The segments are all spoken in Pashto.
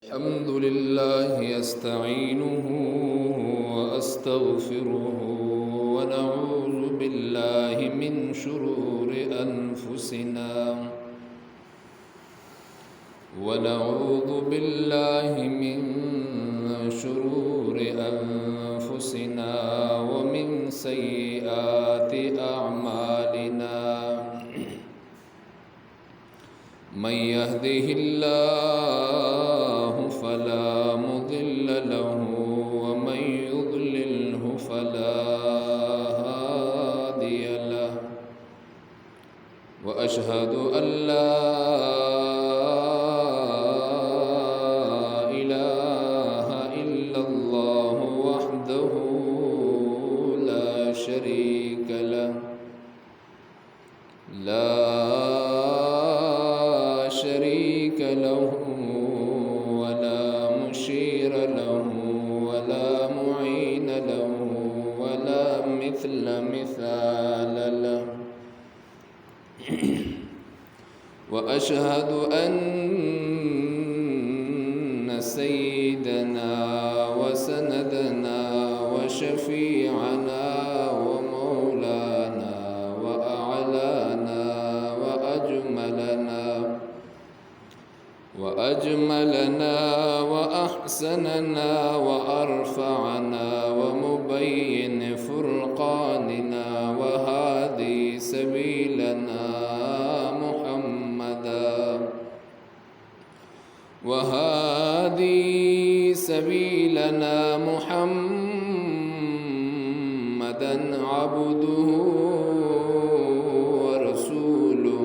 الحمد لله أستعينه وأستغفره ونعوذ بالله من شرور أنفسنا ومن سيئات أعمالنا من يهده الله فلا مضل له ومن يضلله فلا هادي له وأشهد أن لا إله إلا الله وحده لا شريك له ولا مشير له ولا معين له ولا مثال له وأشهد أن سيدنا وسندنا وشفيعنا ومولانا وأعلانا وأجملنا وأحسننا وأرفعنا ومبين فرقاننا وهادي سبيلنا محمدا عبده ورسوله.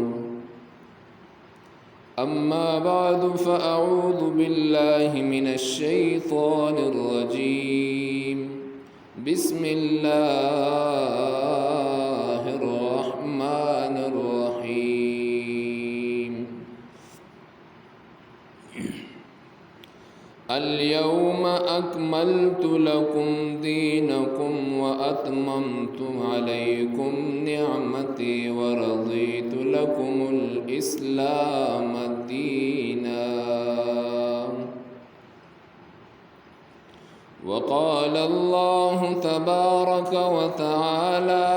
أما بعد فأعوذ بالله من الشيطان الرجيم. بسم الله الرحمن الرحيم. اليوم أكملت لكم دينكم وأتممت عليكم نعمتي ورضيت لكم الإسلام دينا. وقال الله تبارك وتعالى: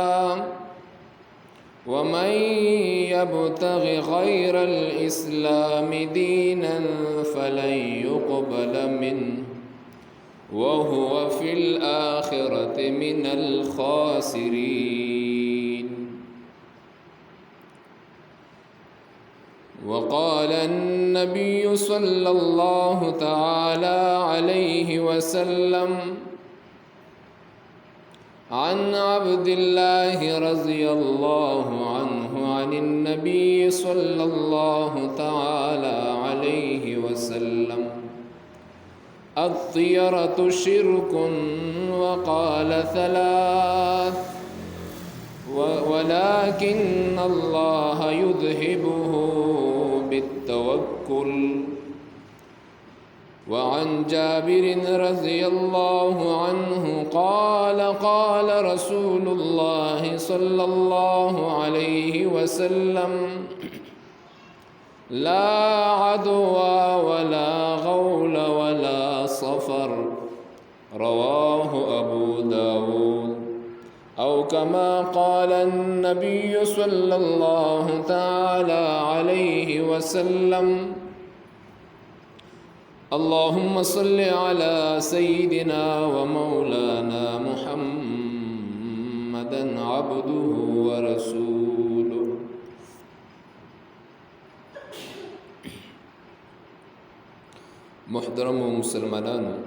ومن يبتغ غير الإسلام دينا فلن يقبل منه وهو في الآخرة من الخاسرين. وقال النبي صلى الله تعالى عليه وسلم عن عبد الله رضي الله عنه عن النبي صلى الله تعالى عليه وسلم: الطيرة شرك. وقال ثلاث: ولكن الله يذهبه بالتوكل. وعن جابر رضي الله عنه قال: قال رسول الله صلى الله عليه وسلم: لا عدوى ولا غول ولا صفر. رواه أبو داود. أو كما قال النبي صلى الله تعالى عليه وسلم: اللهم صل على سيدنا ومولانا محمدا عبده ورسوله. محترم مسلمانانو،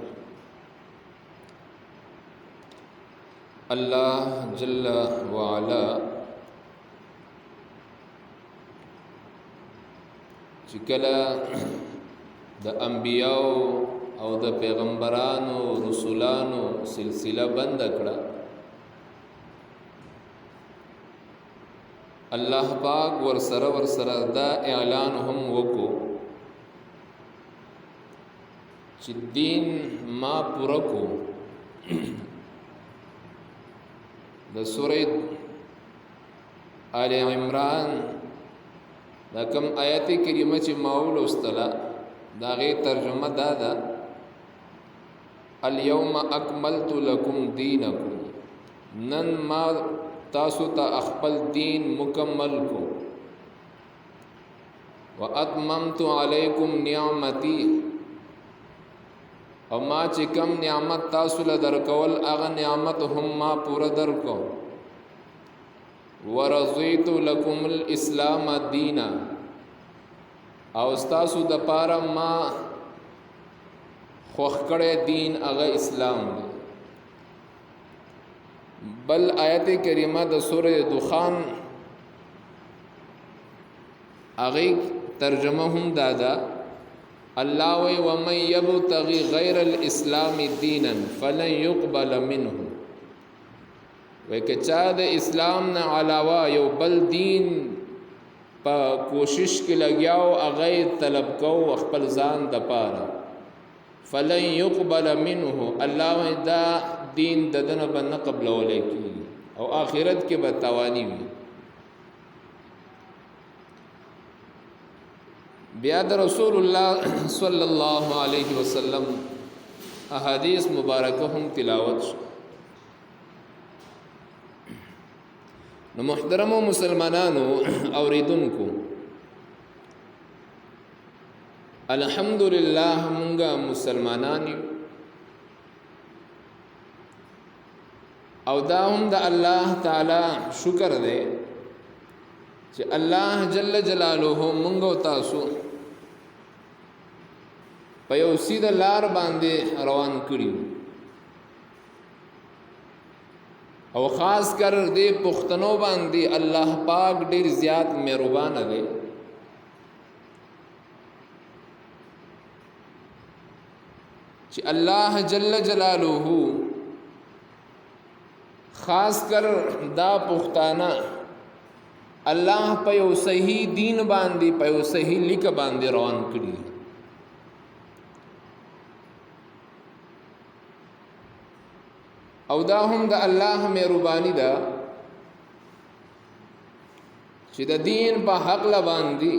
الله جل وعلا چې کله د انبیاء او د پیغمبرانو رسولانو سلسله بند کړه، الله پاک ورسره دا اعلان هم وکړو چې دین ما پوره کو. د سورۃ آل عمران دا کم آیت کریمه چې ماول واستلا دا غي ترجمه دا ده اليوم اکملت لکم دینکم، نن ما تاسو ته خپل دین مکمل کو، واتممت علیکم نعمتی، او ما چې کم نعمت تاسو له درکول هغه نعمت هم ما پوره درکو، ورضیت لکم الاسلام دینا، او تاسو د پاره ما خوښ کړی دین هغه اسلام دی. بل آیت کریمه د سوره دخان هغه ترجمه هم دادا، الله وی ومن یبتغی غیر الاسلام دینا فلن يقبل منه، وی که چا د اسلام نه علاوه یو بل دین په کوشش کې لګیاو هغه طلب کو خپل ځان د پاره، فلن يقبل منه، الله وی دا دین ددنه به نه قبلولی کیږي او آخرت کې به تاوانی وي. بیا د رسول الله صلی الله علیه وسلم احادیث مبارکه هم تلاوت شو. نو محترمو مسلمانانو اوریدونکو، الحمدلله مونږه مسلمانان یو، او دا هم د الله تعالی شکر دی چې الله جل جلاله مونږ او تاسو په یو سیده لار باندې روان کړیو، او خاص کر دې پښتنو باندې الله پاک ډیر زیات مهربان دی چې الله جل جلاله خاص کر دا پښتانه الله په یو صحیح دین باندې په یو صحیح لیک باندې روان کړي، او دا هم د الله مهرباني ده چې د دین په حق باندې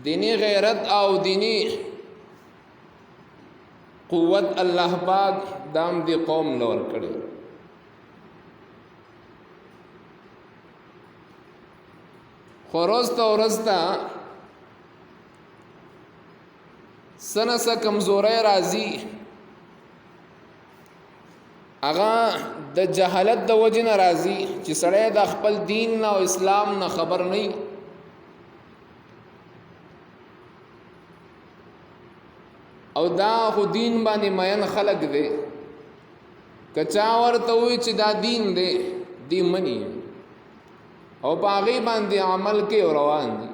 دینی غیرت او دینی قوت الله پاک دام دی قوم لور کړي. خورستا ورستا سنسا کمزوری رازی، اغا د جهالت د وجه نه راځي چې سړی د خپل دین نه او اسلام نه خبر نه، او دا خو دین باندې مین خلق دی، کچا ورته وی چې دا دین دی دی منی او باغی باندې عمل کې روان دي.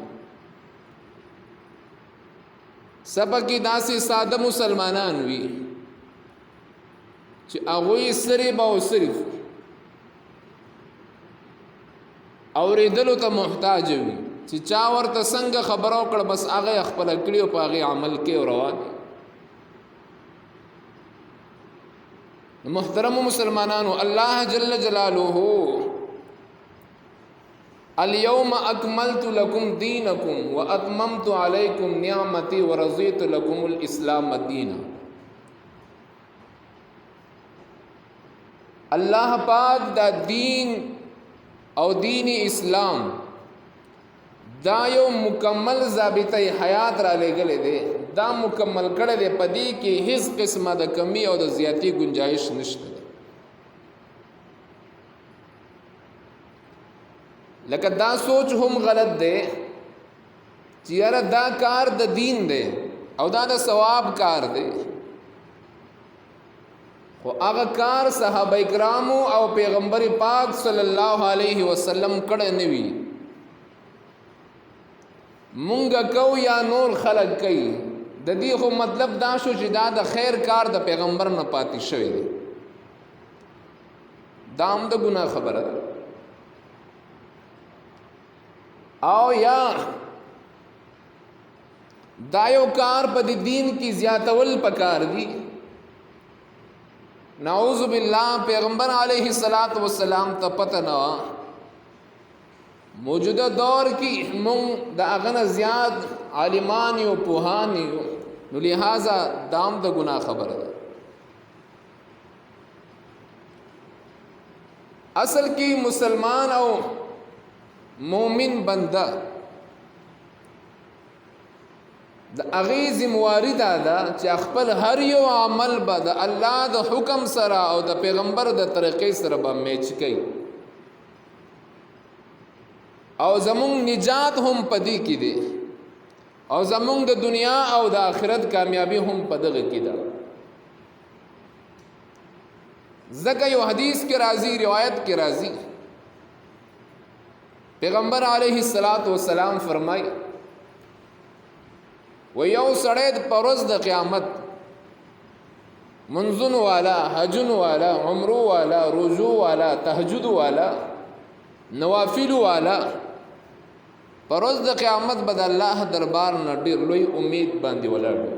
سبکی داسې ساده مسلمانان وي چې هغوی صرف او صرف اوریدلو ته محتاج وي چې چا ورته څنګه خبرو کړ بس هغه خپل کړي او هغه عمل کې روان دي. محترم مسلمانانو، الله جل جلاله اليوم اکملت لکم دینکم واتممت علیکم نعمتی ورضیت لکم الاسلام دینا. الله پاک دا دین او دین اسلام دا یو مکمل ضابطه حیات را لګلې ده، دا مکمل کړه ده، پدې کې هیڅ قسمه د کمی او د زیاتی گنجائش نشته. لکه دا سوچ هم غلط ده چې یاره دا کار د دین ده او دا د ثواب کار ده، خو هغه کار صحابه کرامو او پیغمبر پاک صلی الله علیه وسلم کړه نه وی، مونږه کو یا نور خلق کوي. د دې خو مطلب دا شو چې دا د خیر کار د پیغمبر نه پاتې شوی دی، دا هم د ګناه خبره ده. او یا دا یو کار په دین کې زیاتول پکار دي. نعوذ بالله پیغمبر علیه الصلاۃ والسلام ته پته نه موجوده دور کې مونږ د هغه نه زیات عالمان یو پوهان یو، نو لہذا دام د ګناه خبره ده. اصل کې مسلمان او مومن بنده د هغې ذمواري دا ده چې خپل هر یو عمل به د الله د حکم سره او د پیغمبر د طریقې سره به میچ کوي، او زمونږ نجات هم پدې کې دی، او زمونږ د دنیا او د آخرت کامیابی هم په دغه کې ده. ځکه یو حدیث کې راځي، روایت کې راځي، پیغمبر علیه السلام فرمای و یو سړی په ورځ د قیامت منځون والا، حجون والا، عمرو والا، روزو والا، تهجد والا، نوافل والا، په ورځ د قیامت به د الله دربار نه ډېر لوی امید باندې ولاړ وي.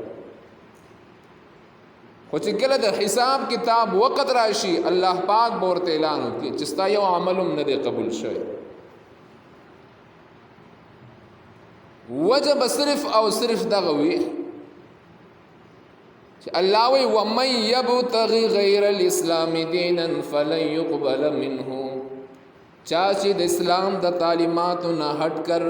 خو چې کله د حساب کتاب وخت راشي، الله پاک به ورته اعلان وکړي چې ستا یو عمل هم نه دی قبول شوی. وجه به صرف او صرف دغه وي چې الله وی ومن یبتغي غیر الاسلام دینا فلن يقبل منه، چا چې د اسلام د تعلیماتو نه هټ کر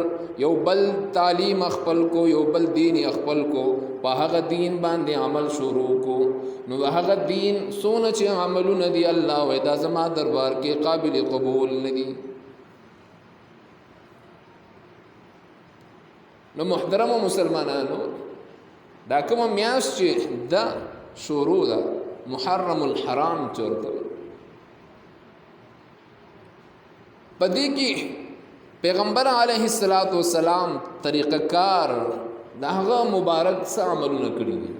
یو بل تعلیم خپل کو، یو بل دین خپل کو، په هغه دین باندې عمل شروع کو، نو هغه دین سونه چې عملونه دی الله وی دا زما دربار کې قابل قبول نه دي. نو محترم مسلمانانو، دا کومه میاشت چې دا شروع ده محرم الحرام چورته، پدې کې پیغمبر علیه السلام طریقه کار داغه مبارک څه عملونه کړی دي،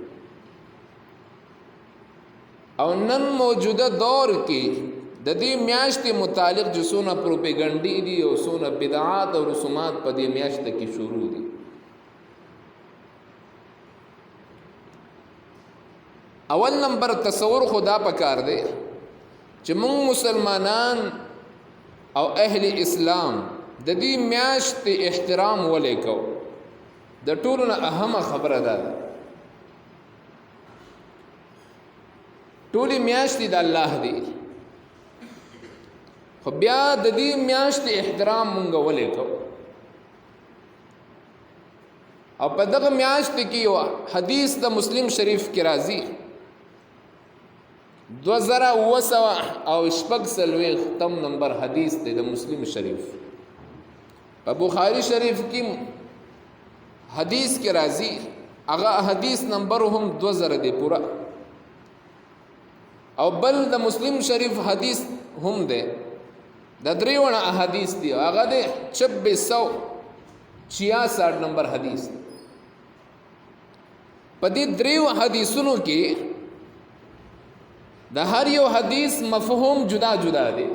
او نن موجوده دور کې د دې میاشتې متعلق جو څونه پروپیګنډي دي او څونه بدعات او رسومات په دې میاشت کې شروع دي. اول نمبر تصور خدا پکار دی چې موږ مسلمانان او اهل اسلام د دې میاشت احترام ولې کو. د ټولو نه اهمه خبره ده ټولې میاشتې د الله دی، خو بیا د دې میاشت احترام مونږ ولې کو. او په دغه میاشت کې یو حدیث د مسلم شریف کې راځي، 2946 نمبر حدیث دی د مسلم شریف. په بخاری شریف کې حدیث کې راځي، هغه حدیث نمبر هم 2000 دی پورا، او بل د مسلم شریف حدیث هم دی، د دریونه احادیث دی، هغه دی 2666 نمبر حدیث. په دې دریو حدیثونو کې د هر یو حدیث مفهوم جدا جدا دی.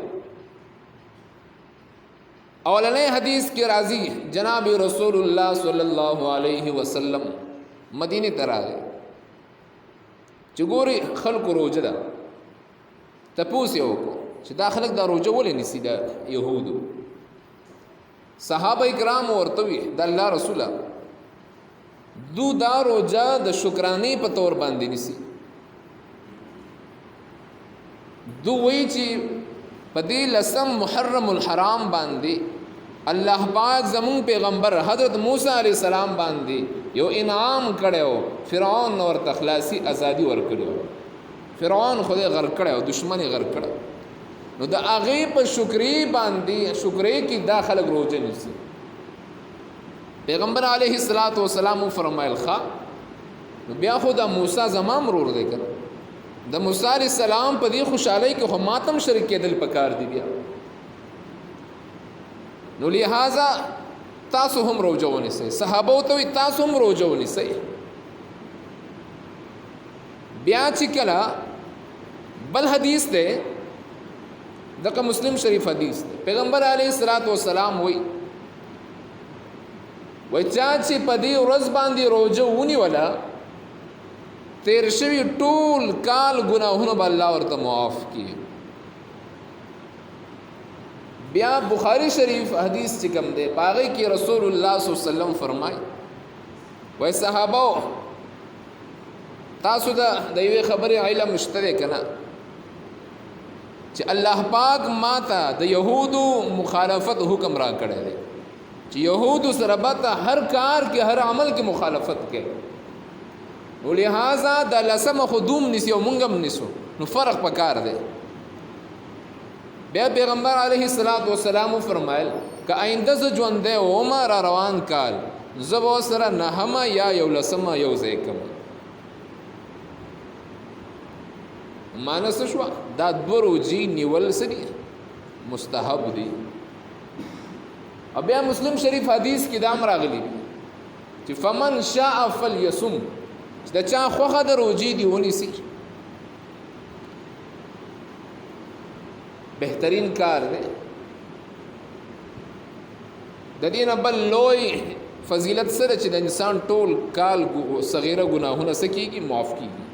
اولنې حدیث کې راځي جناب رسول الله صلی الله علیه وسلم مدینه ته راغی چې ګوري خلکو روزه ده، تپوس یې وکړو چې دا خلک دا روزه ولې نیسي د یهودو. صحابه کرام ورته وی د الله رسوله دو دا روزه د شکرانې په تور باندې نیسي. دو وی چې په دې لسم محرم الحرام باندې الله پاک زمون پیغمبر حضرت موسی علیہ السلام باندې یو انعام کړو، فرعون نور تخلاصي ازادي ورکړو. فرعون خو دې غر کړو، دشمن یې غر کړو، نو د هغه په شکرې باندې شکرې کې داخله روزه نیسي. پیغمبر علیه السلام فرمایل ښا نو بیا خو د موسی زمام رور دی کړ، د موسی علیہ السلام په دې خوشحالۍ کې خو ماتم شریک کېدل پکار دی بیا. نو لہذا تاسو هم روزه ونیسئ، صحابه ته تاسو هم روزه ونیسئ. بیا چې کله بل حدیث دی دغه مسلم شریف حدیث دی، پیغمبر علیه السلام وی چا چې په دې ورځ باندې روزه ونیوله تیر شوی ټول کال گناهونه به الله ورته معاف کړي. بیا بخاری شریف حدیث چې کوم دی پاغه کې رسول الله صلی الله علیه وسلم فرمای وای صحابه تاسو د یوې خبرې علم مشترک کنه چې الله پاک ماته د يهودو مخالفت حکم را کړی دی چې يهودو سره به هر کار کې هر عمل کې مخالفت کوي نو لہذا د لسم خدوم نسی او مونږ هم نسو نو فرق پکار دی بیا پیغمبر علیه السلام فرمایل که آینده ز ژوند دی او ما را روان کال زبو سره نهما یا یو لسم یو زیکم مانس شو دا دو روزی نیول سری مستحب دی بیا مسلم شریف حدیث کې دام راغلی چې فمن شاء فلیصم د چا خوخه د روزي دی ونیسي بهترین کار دی د دینه بل لوی فضیلت سره چې د انسان ټول کال صغیره گناهونه سکیږي معاف کیږي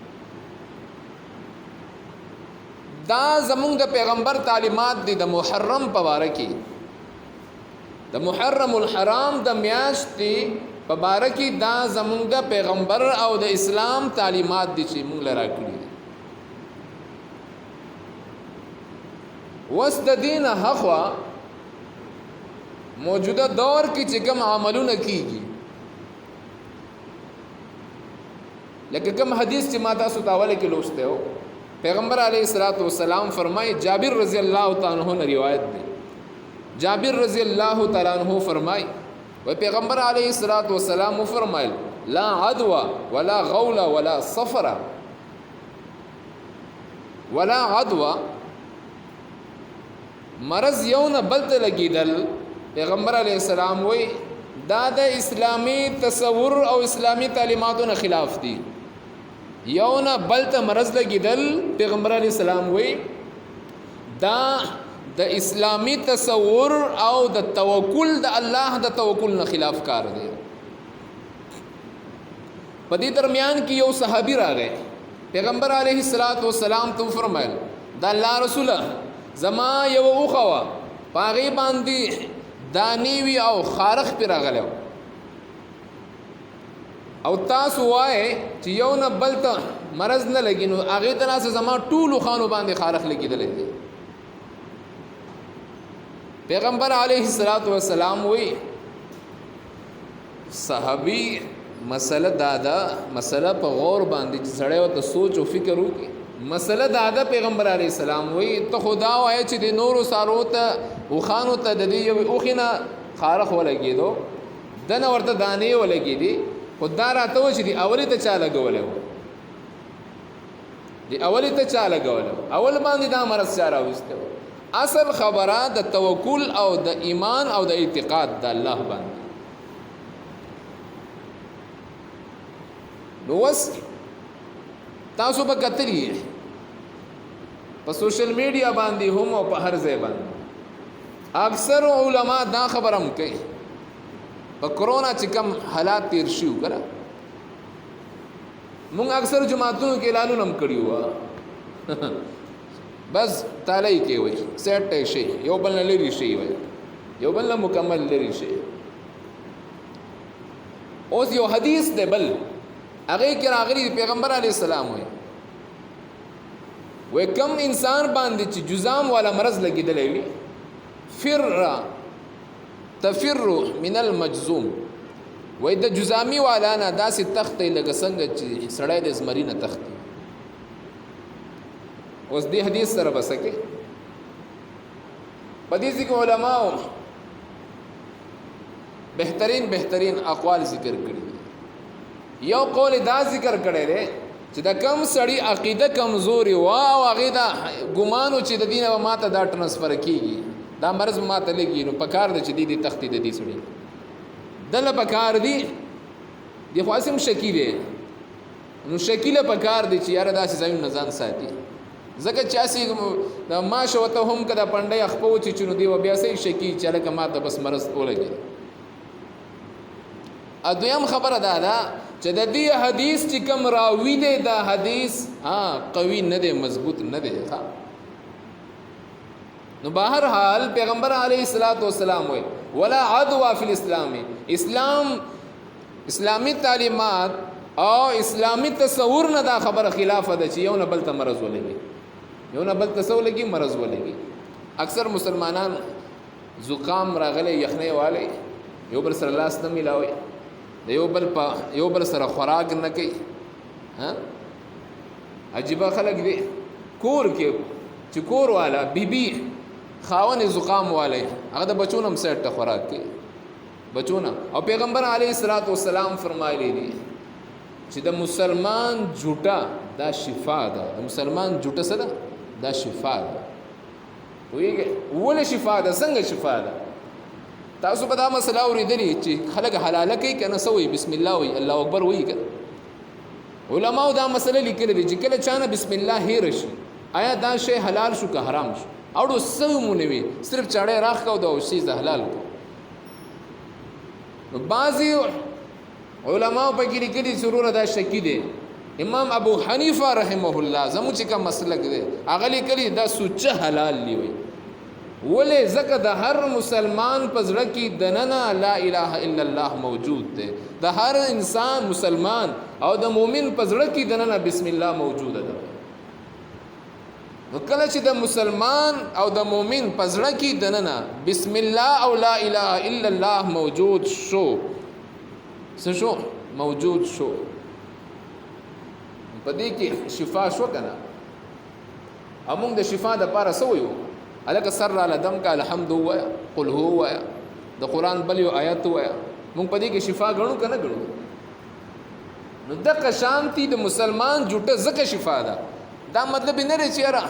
دا زمونږ د پیغمبر تعلیمات دي د محرم په باره کې د محرم الحرام د میاشتې په باره کې دا زمونږ د پیغمبر او د اسلام تعلیمات دي چې مونږ لرا کړی وس د دین حقوا موجوده دور کې چې کوم عملونه کیږي لکه کوم حدیث چې ما تاسو ته اول کې لوسته هو پیغمبر علیه السلام فرمای جابر رضی الله تعالی عنہ نے روایت دی جابر رضی اللہ تعالی عنہ فرمای و پیغمبر علیہ السلام فرمایل لا عدوى ولا غول ولا صفر ولا عدوى مرض یون بلت لګیدل پیغمبر علیہ السلام وی دا د اسلامی تصور او اسلامی تعلیماتو نه خلاف دي یون بلت مرض لګیدل پیغمبر علیہ السلام وی دا د اسلامی تصور او د توکل د الله د توکل نه خلاف کار دی په دې درمیان کې یو صحابي راغی پیغمبر علیه السلام تو فرمایل دا الله رسول زما یو اوخوا پاغي باندې دانی وی او خارخ پر راغلو او تاسو وای چې یو نه بلته مرض نه لګینو هغه تناسه زما ټول خانو باندې خارخ لګیدل دي پیغمبر علیه السلام وی صحابی مسله دادا مسله په غور باندې چې سړی او ته سوچ او فکر وکړي مسله دادا پیغمبر علیه السلام وی ته خدا وای چې د نورو سارو ته وخانو ته د دې یو اوخینه خارخ ولګیدو دنه ورته دانې ولګیدي خدا راته و چې دی اولی ته چا لګولې دی اولی ته چا لګولې اول باندې دا مرض چا راوسته اصل خبره د توکل او د ایمان او د اعتقاد د الله باندې نو وس تاسو به کتلی په سوشل میډیا باندې هم او په هر ځای باندې اکثر علما دا خبرم کوي په کرونا چې کوم حالات تیر شو کړه مونږ اکثر جماعتونو کې اعلانونه هم کړیو بس تالای کې وای سیټ شي یو بل لري شي وای یو بل مکمل لري شي اوس یو حدیث دی بل هغه کې راغلی پیغمبر علی السلام وای کم انسان باندې چې جزام والا مرض لګیدلې وي تفر من المجزوم وای د جزامي والا نه داسې تختې لګ څنګه چې سړی د زمرینه تختې اوس دې حدیث سره بسکه په دې کې علماء بهترین اقوال ذکر کړي یو قول دا ذکر کړي لري چې دا کم سړی عقیده کمزوري وا او عقیده ګمانو چې د دینه ماته دا ټرانسفر کیږي دا مرز ماته لګي نو پکار د چې دې تختی د دې سړي دله پکار دی خاصم شکی دی نو شکیله پکار دی چې یاره داسې ځایونه نزان ساتي زکه چاسي د ماشه وته هم کده پندای خپو چې چونو دی و بیا سي شکی چې لکه ماته بس مرز ولګي ادویم خبره ده چې د دې حدیث چې کوم راوی دی دا حدیث قوي نه دی مضبوط نه دی نو بهر حال پیغمبر علیه الصلاۃ والسلام وای ولا عدوا فی الاسلام، اسلامی تعلیمات او اسلامی تصور نه دا خبره خلافه ده چې یو نه بل ته مرض ولګي، یو نه بل ته څه ولګي، مرض ولګي. اکثر مسلمانان زکام راغلی یخنۍ والی یو بل سره لاس نه میلاوي، د یو بل سره خوراک نه کوي. عجیبه خلک دی کور کې چې کور والا بیبي خاون زکام والی هغه د بچو هم سیټ ته خوراک کوي بچونه. او پیغمبر علیه الصلاۃ والسلام فرمایلی دي چې د مسلمان جوټه دا شفا ده، د مسلمان جوټه څه ده؟ دا شفا ده. ویږي ولې شفا ده؟ څنګه شفا ده؟ تاسو په دا مسله اورېدلې چې خلک حلاله کوي کنه سوې بسم الله وي الله اکبر وایي کنه. علماء دا مسله لیکلې دي چې کله چانه بسم الله هیر شي آیا دا شی حلال شو که حرام شو؟ اورو سمونه وي صرف چاړې راخ کو دا شی حلال کو. بعضی علماء په کې لیکلي ضرور دا شکی دي. امام ابو حنیفه رحمه الله زمو چې کوم مسلک دی هغه لیکلي دا سوچ حلال دی وي. ولې ځکه د هر مسلمان په زړه کې دننه لا اله الا الله موجود دی، د هر انسان مسلمان او د مؤمن په زړه کې دننه بسم الله موجوده ده. نو کله چې د مسلمان او د مؤمن په زړه کې دننه بسم الله او لا اله الا الله موجود شو، څه شو؟ موجود شو. په دې کې شفا شو کنه. امون د شفا د پاره سویو الک سر را لدم کا الحمد هو قل هو د قران بل یو آیت هو مونږ په دې کې شفا غنو کنه غنو. نو دغه شانتی د مسلمان جوټه زکه شفا ده. دا مطلب نه لري چې را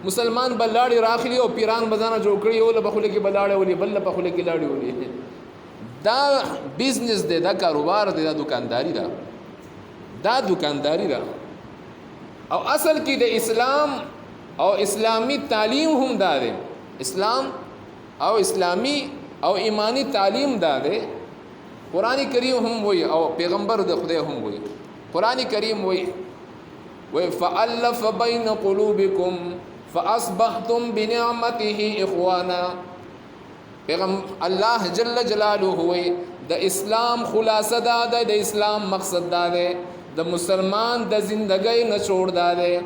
مسلمان بلاړي راخلی او پیران بزانه جوړ کړی او له بخله کې بلاړي ولي بل په خله کې لاړي ولي. دا بزنس دی، دا کاروبار دی، دا دکانداری ده، دا دکانداری ده. او اصل کې د اسلام او اسلامی تعلیم هم دا دی، اسلام او اسلامی او ایمانی تعلیم دا دی. قرآن کریم هم وی او پیغمبر د خدای هم وی. قرآن کریم وی فَأَلَّفَ بَيْنَ قُلُوبِكُمْ فَأَصْبَحْتُمْ بِنِعْمَتِهِ إِخْوَانًا. الله جل جلاله وی د اسلام خلاصه دا ده، د اسلام مقصد دا ده، د مسلمان د زندګۍ نچوړ دا ده.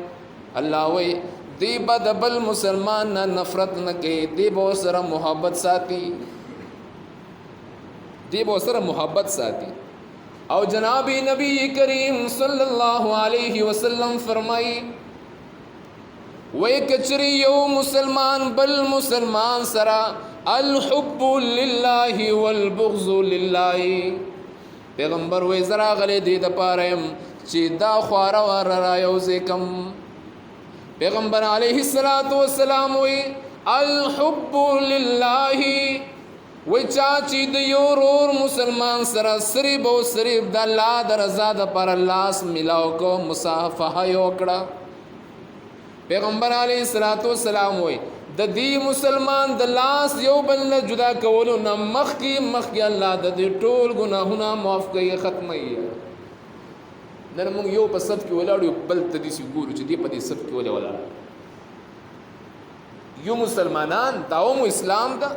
الله وی دی به د بل مسلمان نه نفرت نه کوي، دی به سره محبت ساتي، دی به سره محبت ساتي. او جناب نبی کریم صلی الله علیه وسلم فرمائی وی کچری یو مسلمان بل مسلمان سرا الحب للہ والبغض للہ. پیغمبر وی زرا غلی دی د پارم چې دا خواره واره را یوځې کم. پیغمبر علیه السلام وی الحب للہ وی چا چې د یو رور مسلمان سره صرف او صرف د الله د رضا دپاره لاس میلاو کو، مصافحه یې وکړه. پیغمبر علیه السلام وی د دې مسلمان د لاس یو بل نه جدا کولو نه مخکې الله د دې ټول ګناهونه معاف کوي، ختموي. نن موږ یو په صف کې ولاړ یو بل ته داسې ګورو چې دې په دې صف کې ولې ولاړ یو مسلمانان دا هم اسلام ده.